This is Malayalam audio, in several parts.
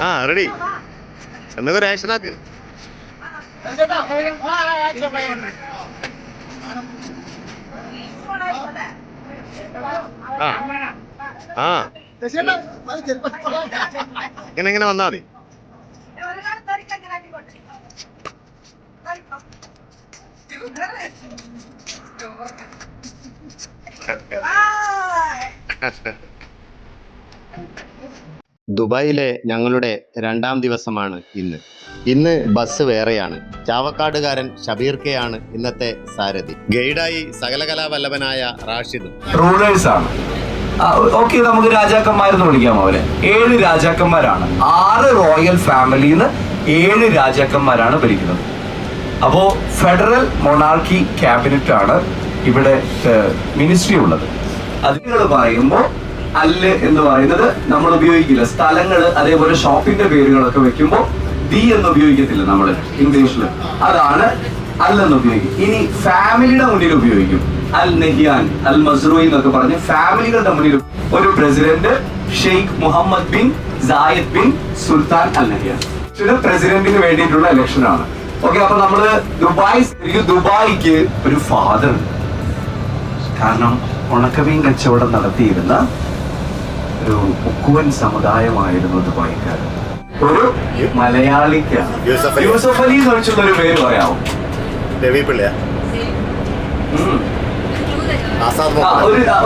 ആ റെഡി എന്നൊക്കെ റേഷനാക്ക്. ആ ആ ഇങ്ങനെ വന്നാ മതി. ദുബായിലെ ഞങ്ങളുടെ 2ാം ദിവസമാണ് ഇന്ന്. ഇന്ന് ബസ് വേറെയാണ്. ചാവക്കാടുകാരൻ ഷബീർ കെ ആണ് ഇന്നത്തെ സാരഥി. ഗൈഡായി സകലകലാവല്ലഭനായ റാഷിദും. റൂളേഴ്സ് ആണ്. ഓക്കെ, നമുക്ക് രാജാക്കന്മാരെന്ന് വിളിക്കാം. അവരെ 7 രാജാക്കന്മാരാണ്. 6 റോയൽ ഫാമിലിന്ന് 7 രാജാക്കന്മാരാണ് ഭരിക്കുന്നത്. അപ്പോ ഫെഡറൽ മൊണാർക്കി ക്യാബിനറ്റ് ആണ് ഇവിടെ മിനിസ്ട്രി ഉള്ളത്. അതിനോട് പറയുമ്പോൾ അല്ല് എന്ന് പറയുന്നത് നമ്മൾ ഉപയോഗിക്കില്ല. സ്ഥലങ്ങള് അതേപോലെ ഷോപ്പിന്റെ പേരുകളൊക്കെ വെക്കുമ്പോൾ ദി എന്ന് ഉപയോഗിക്കത്തില്ല നമ്മൾ ഇംഗ്ലീഷിൽ. അതാണ് അല്ലെന്ന് ഉപയോഗിക്കും. ഇനി ഫാമിലിയുടെ മുന്നിൽ ഉപയോഗിക്കും. അൽ നെഹിയാൻ, അൽ മസ്റൂയി എന്നൊക്കെ പറഞ്ഞ് ഫാമിലികളുടെ മുന്നിൽ ഒരു president Sheikh Mohammed bin Zayed bin Sultan Al Nahyan. ഇത് പ്രസിഡന്റിന് വേണ്ടിയിട്ടുള്ള ഇലക്ഷൻ ആണ്. ഓക്കെ, അപ്പൊ നമ്മള് ദുബായിക്ക് ഒരു ഫാദർ ഉണ്ട്. കാരണം ഉണക്കമീൻ കച്ചവടം നടത്തിയിരുന്ന ഒരു മുക്കുവൻ സമുദായമായിരുന്നു ദുബായിക്കാരൻ. ഒരു മലയാളിക്കാണ് യൂസഫ് അലി എന്ന് വെച്ചുള്ള ഒരു പേര് പറയാമോ?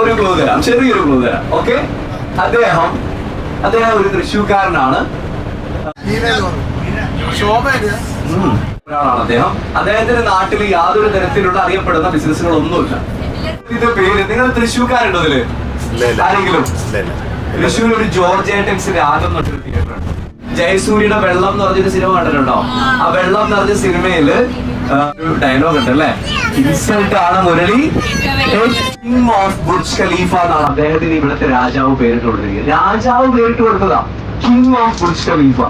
ഒരു ക്ലൂ തരാം, ചെറിയൊരു ക്ലൂ തരാം. ഓക്കെ, അദ്ദേഹം ഒരു തൃശ്ശൂർക്കാരനാണ്. ഒരാളാണ് അദ്ദേഹം. അദ്ദേഹത്തിന്റെ നാട്ടിൽ യാതൊരു തരത്തിലുള്ള അറിയപ്പെടുന്ന ബിസിനസ്സുകളൊന്നുമില്ല. ഇതിന്റെ പേര് നിങ്ങൾ തൃശ്ശൂർക്കാരുണ്ടോ ഇതില് ആരെങ്കിലും? തൃശ്ശൂർ ഒരു ജോർജ് ഏട്ടൻസിന്റെ ആദ്യം തൊട്ടൊരു തിയേറ്റർ ഉണ്ട്. ജയസൂര്യയുടെ വെള്ളം എന്ന് പറഞ്ഞൊരു സിനിമ കണ്ടിട്ടുണ്ടോ? ആ വെള്ളം എന്ന് പറഞ്ഞ സിനിമയില് ഒരു ഡയലോഗ് ഉണ്ട് അല്ലെ, ഇൻസൾട്ട് ആണ് Murali, king of Burj Khalifa എന്നാണ് അദ്ദേഹത്തിന് ഇവിടുത്തെ രാജാവ് പേരിട്ട് കൊടുത്തിരിക്കുന്നത്. രാജാവ് പേരിട്ട് കൊടുത്തതാ കിങ് ഓഫ് ബുർജ് ഖലീഫ.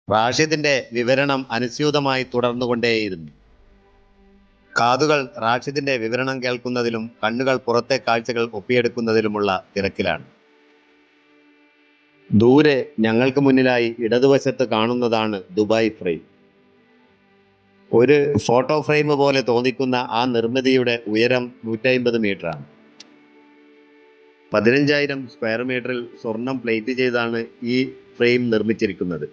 റാഷിദിന്റെ വിവരണം അനുസ്യൂതമായി തുടർന്നുകൊണ്ടേയിരുന്നു. കാതുകൾ റാഷിദിന്റെ വിവരണം കേൾക്കുന്നതിലും കണ്ണുകൾ പുറത്തെ കാഴ്ചകൾ ഒപ്പിയെടുക്കുന്നതിലുമുള്ള തിരക്കിലാണ്. ദൂരെ ഞങ്ങൾക്ക് മുന്നിലായി ഇടതുവശത്ത് കാണുന്നതാണ് ദുബായ് ഫ്രെയിം. ഒരു ഫോട്ടോ ഫ്രെയിം പോലെ തോന്നിക്കുന്ന ആ നിർമ്മിതിയുടെ ഉയരം 150 മീറ്ററാണ്. 15,000 സ്ക്വയർ മീറ്ററിൽ സ്വർണം പ്ലേറ്റ് ചെയ്താണ് ഈ ഫ്രെയിം നിർമ്മിച്ചിരിക്കുന്നത്.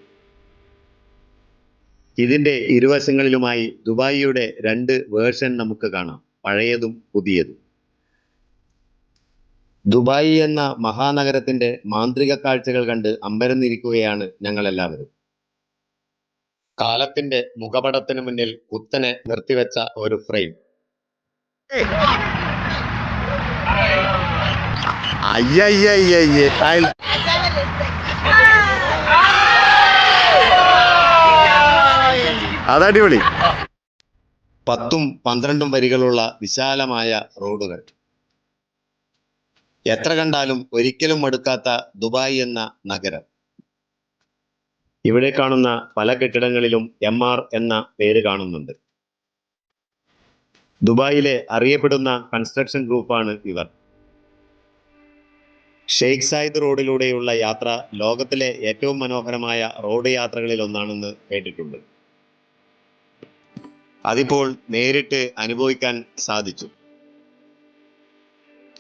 ഇതിന്റെ ഇരുവശങ്ങളിലുമായി ദുബായിയുടെ 2 വേർഷൻ നമുക്ക് കാണാം, പഴയതും പുതിയതും. ദുബായി എന്ന മഹാനഗരത്തിന്റെ മാന്ത്രിക കാഴ്ചകൾ കണ്ട് അമ്പരന്നിരിക്കുകയാണ് ഞങ്ങളെല്ലാവരും. കാലത്തിന്റെ മുഖപടത്തിന് മുന്നിൽ കുത്തനെ നിർത്തിവെച്ച ഒരു ഫ്രെയിം. അതടിപൊളി. 10ഉം 12ഉം വരികളുള്ള വിശാലമായ റോഡുകൾ. എത്ര കണ്ടാലും ഒരിക്കലും മടുക്കാത്ത ദുബായ് എന്ന നഗരം. ഇവിടെ കാണുന്ന പല കെട്ടിടങ്ങളിലും MR എന്ന പേര് കാണുന്നുണ്ട്. ദുബായിലെ അറിയപ്പെടുന്ന കൺസ്ട്രക്ഷൻ ഗ്രൂപ്പാണ് ഇവർ. ഷെയ്ഖ് സായിദ് റോഡിലൂടെയുള്ള യാത്ര ലോകത്തിലെ ഏറ്റവും മനോഹരമായ റോഡ് യാത്രകളിൽ ഒന്നാണെന്ന് കേട്ടിട്ടുണ്ട്. അതിപ്പോൾ നേരിട്ട് അനുഭവിക്കാൻ സാധിച്ചു.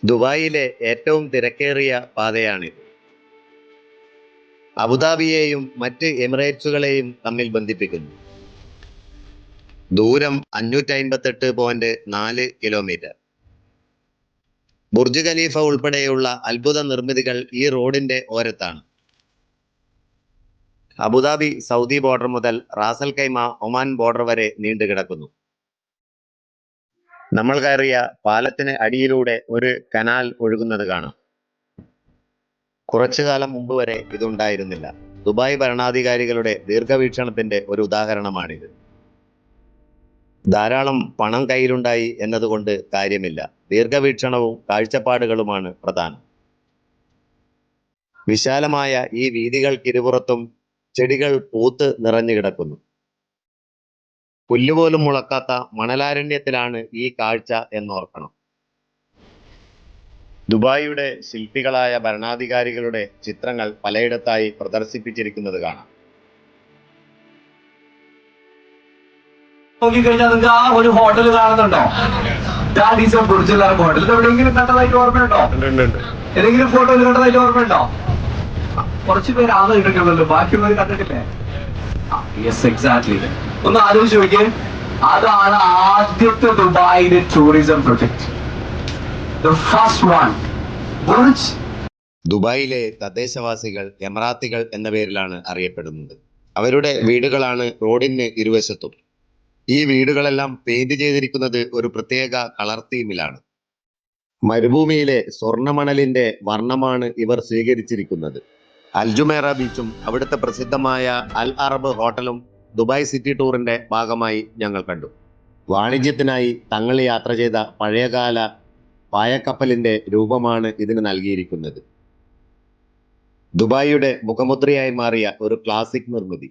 ദുബായിലെ ഏറ്റവും തിരക്കേറിയ പാതയാണിത്. അബുദാബിയെയും മറ്റ് എമിറേറ്റ്സുകളെയും തമ്മിൽ ബന്ധിപ്പിക്കുന്നു. ദൂരം 558.4 കിലോമീറ്റർ. ബുർജ് ഖലീഫ ഉൾപ്പെടെയുള്ള അത്ഭുത നിർമ്മിതികൾ ഈ റോഡിന്റെ ഓരത്താണ്. അബുദാബി സൗദി ബോർഡർ മുതൽ റാസൽ കൈമ ഒമാൻ ബോർഡർ വരെ നീണ്ടുകിടക്കുന്നു. നമ്മൾ കയറിയ പാലത്തിന് അടിയിലൂടെ ഒരു കനാൽ ഒഴുകുന്നത് കാണാം. കുറച്ചു കാലം മുമ്പ് വരെ ഇതുണ്ടായിരുന്നില്ല. ദുബായ് ഭരണാധികാരികളുടെ ദീർഘവീക്ഷണത്തിന്റെ ഒരു ഉദാഹരണമാണിത്. ധാരാളം പണം കയ്യിലുണ്ടായി എന്നതുകൊണ്ട് കാര്യമില്ല. ദീർഘവീക്ഷണവും കാഴ്ചപ്പാടുകളുമാണ് പ്രധാനം. വിശാലമായ ഈ വീഥികൾക്കിരുപുറത്തും ചെടികൾ പൂത്ത് നിറഞ്ഞു കിടക്കുന്നു. പുല്ലുപോലും മുളക്കാത്ത മണലാരണ്യത്തിലാണ് ഈ കാഴ്ച എന്നോർക്കണം. ദുബായിയുടെ ശില്പികളായ ഭരണാധികാരികളുടെ ചിത്രങ്ങൾ പലയിടത്തായി പ്രദർശിപ്പിച്ചിരിക്കുന്നത് കാണാം. നോക്കിക്കഴിഞ്ഞാൽ നിങ്ങൾക്ക് ആ ഒരു ഹോട്ടൽ കാണുന്നുണ്ടോ? That Burj Al Arab hotel. ഇത് എവിടെയെങ്കിലും കണ്ടതായിട്ട് ഓർമ്മയുണ്ടോ? ഏതെങ്കിലും ഫോട്ടോയിൽ കണ്ടതായിട്ട് ഓർമ്മയുണ്ടോ? കുറച്ച് പേര് ആളെ ഇട്ടിട്ടുള്ളല്ലോ, ബാക്കിയുള്ളവർ കണ്ടിട്ടില്ലേ? Yes, exactly. ഒന്ന് ആലോചിച്ച് നോക്കിയേ, അതാണ് ആദ്യത്തെ ദുബായിലെ tourism project, the first one, Burj. ദുബായിലെ തദ്ദേശവാസികൾ എമറാത്തികൾ എന്ന പേരിലാണ് അറിയപ്പെടുന്നത്. അവരുടെ വീടുകളാണ് റോഡിന് ഇരുവശത്തും. ഈ വീടുകളെല്ലാം പെയിന്റ് ചെയ്തിരിക്കുന്നത് ഒരു പ്രത്യേക കളർ തീമിലാണ്. മരുഭൂമിയിലെ സ്വർണ്ണമണലിന്റെ വർണ്ണമാണ് ഇവർ സ്വീകരിച്ചിരിക്കുന്നത്. അൽജുമേറ ബീച്ചും അവിടുത്തെ പ്രസിദ്ധമായ അൽ അറബ് ഹോട്ടലും ദുബായ് സിറ്റി ടൂറിന്റെ ഭാഗമായി ഞങ്ങൾ കണ്ടു. വാണിജ്യത്തിനായി തങ്ങൾ യാത്ര ചെയ്ത പഴയകാല പായക്കപ്പലിന്റെ രൂപമാണ് ഇതിന് നൽകിയിരിക്കുന്നത്. ദുബായിയുടെ മുഖമുദ്രയായി മാറിയ ഒരു ക്ലാസിക് നിർമ്മിതി.